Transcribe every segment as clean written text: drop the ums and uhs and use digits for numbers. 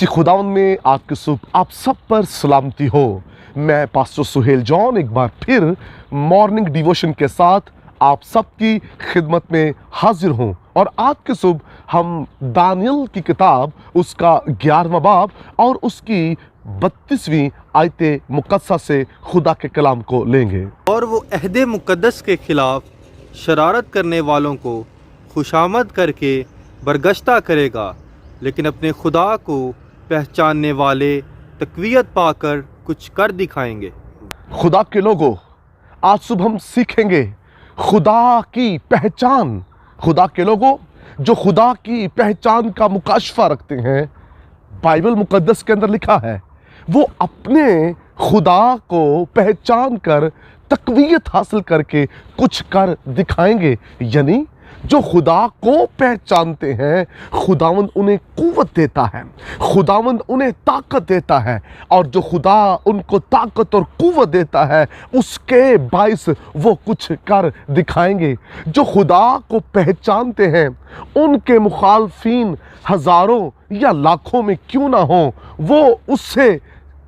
मसीह खुदावंद में आज की सुबह आप सब पर सलामती हो। मैं पास्टर सुहेल जॉन एक बार फिर मॉर्निंग डिवोशन के साथ आप सबकी खिदमत में हाजिर हूँ। और आज की सुबह हम दानियल की किताब उसका 11वां बाब और उसकी 32वीं आयते मुकद्दसा से खुदा के कलाम को लेंगे। और वो अहदे मुकद्दस के खिलाफ शरारत करने वालों को खुशामद करके बरगश्ता करेगा, लेकिन अपने खुदा को पहचानने वाले तकवीयत पाकर कुछ कर दिखाएंगे। खुदा के लोगों, आज सुबह हम सीखेंगे खुदा की पहचान। खुदा के लोगों जो खुदा की पहचान का मुकाशफा रखते हैं, बाइबल मुकद्दस के अंदर लिखा है वो अपने खुदा को पहचान कर तकवीयत हासिल करके कुछ कर दिखाएंगे। यानी जो खुदा को पहचानते हैं, खुदावंद उन्हें कुव्वत देता है, खुदावंद उन्हें ताकत देता है, और जो खुदा उनको ताकत और कुव्वत देता है उसके बाइस वो कुछ कर दिखाएंगे। जो खुदा को पहचानते हैं उनके मुखालफीन हज़ारों या लाखों में क्यों ना हो, वो उससे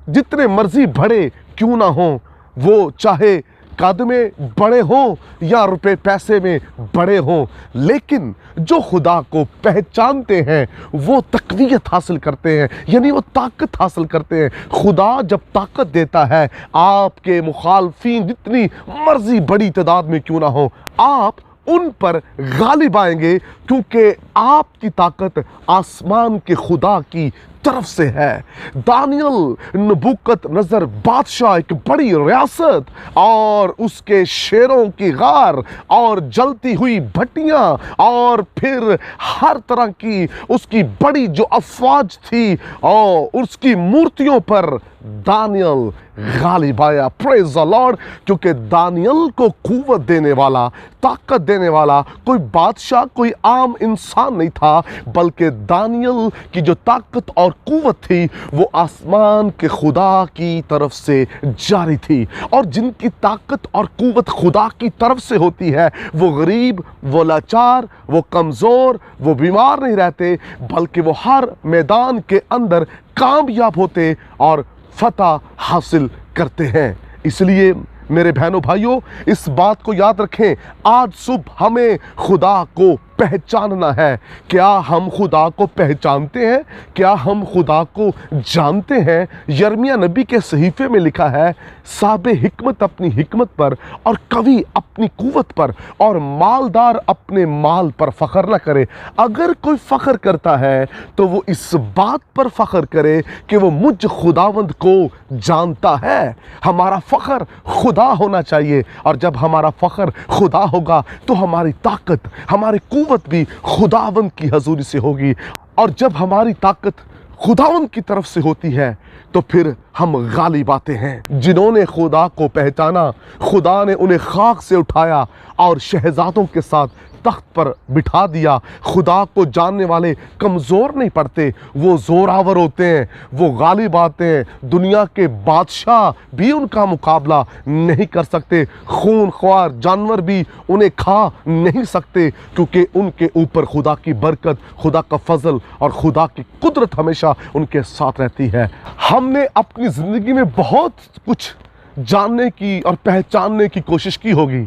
जितने मर्जी बड़े क्यों ना हो, वो चाहे कद में बड़े हों या रुपए पैसे में बड़े हों, लेकिन जो खुदा को पहचानते हैं वो तकवीयत हासिल करते हैं, यानी वो ताकत हासिल करते हैं। खुदा जब ताकत देता है, आपके मुखालफीन जितनी मर्जी बड़ी तादाद में क्यों ना हो, आप उन पर गालिब आएंगे, क्योंकि आपकी ताकत आसमान के खुदा की तरफ से है। दानियल नबूकदनेस्सर बादशाह एक बड़ी रियासत और उसके शेरों की गार और जलती हुई भट्टियां और फिर हर तरह की उसकी बड़ी जो अफवाज थी और उसकी मूर्तियों पर दानियल गालिब आया। Praise the Lord. क्योंकि दानियल को कुव्वत देने वाला, ताकत देने वाला कोई बादशाह, कोई आम इंसान नहीं था, बल्कि दानियल की जो ताकत और कुव्वत थी वो आसमान के खुदा की तरफ से जारी थी। और जिनकी ताकत और कुव्वत खुदा की तरफ से होती है वो गरीब, वो लाचार, वो कमज़ोर, वो बीमार नहीं रहते, बल्कि वो हर मैदान के अंदर कामयाब होते और फतह हासिल करते हैं। इसलिए मेरे बहनों भाइयों, इस बात को याद रखें, आज सुबह हमें खुदा को पहचानना है। क्या हम खुदा को पहचानते हैं? क्या हम खुदा को जानते हैं? यिर्मयाह नबी के सहीफे में लिखा है, साहिब हिकमत अपनी हिकमत पर और कवि अपनी कुव्वत पर और मालदार अपने माल पर फ़ख्र न करे। अगर कोई फ़ख्र करता है तो वो इस बात पर फ़ख्र करे कि वो मुझ खुदावंद को जानता है। हमारा फ़ख्र खुदा होना चाहिए, और जब हमारा फ़ख्र खुदा होगा तो हमारी ताकत, हमारी कुव्वत भी खुदावंद की हजूरी से होगी। और जब हमारी ताकत खुदावंद की तरफ से होती है तो फिर हम गालिब आते हैं। जिन्होंने खुदा को पहचाना, खुदा ने उन्हें खाक से उठाया और शहजादों के साथ तख्त पर बिठा दिया। खुदा को जानने वाले कमज़ोर नहीं पड़ते, वो ज़ोरावर होते हैं, वो गालिब आते हैं। दुनिया के बादशाह भी उनका मुकाबला नहीं कर सकते, खूनख्वार जानवर भी उन्हें खा नहीं सकते, क्योंकि उनके ऊपर खुदा की बरकत, खुदा का फजल और खुदा की कुदरत हमेशा उनके साथ रहती है। हमने अपनी ज़िंदगी में बहुत कुछ जानने की और पहचानने की कोशिश की होगी।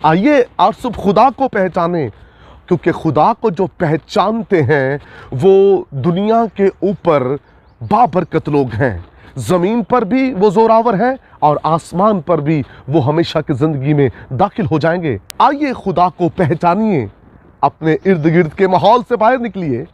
आइए आज सुबह खुदा को पहचाने, क्योंकि खुदा को जो पहचानते हैं वो दुनिया के ऊपर बाबरकत लोग हैं। ज़मीन पर भी वो ज़ोरावर हैं और आसमान पर भी वो हमेशा की ज़िंदगी में दाखिल हो जाएंगे। आइए खुदा को पहचानिए, अपने इर्द गिर्द के माहौल से बाहर निकलिए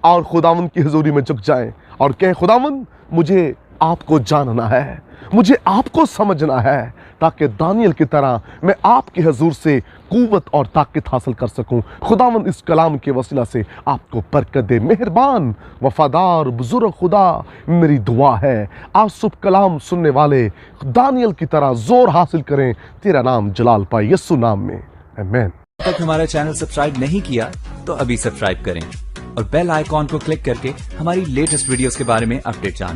और खुदावंद की हुजूरी में झुक जाएं और कहें, खुदावंद मुझे आपको जानना है, मुझे आपको समझना है, ताकि दानियल की तरह मैं आपके हुजूर से कुव्वत और ताकत हासिल कर सकूं। खुदावंद इस कलाम के वसीला से आपको बरकत दे। मेहरबान वफादार बुजुर्ग खुदा, मेरी दुआ है आज सुबह कलाम सुनने वाले दानियल की तरह जोर हासिल करें, तेरा नाम जलाल पाए, यीशु नाम में, आमीन। तक हमारा चैनल सब्सक्राइब नहीं किया तो अभी सब्सक्राइब करें और बेल आइकॉन को क्लिक करके हमारी लेटेस्ट वीडियोस के बारे में अपडेट जानें।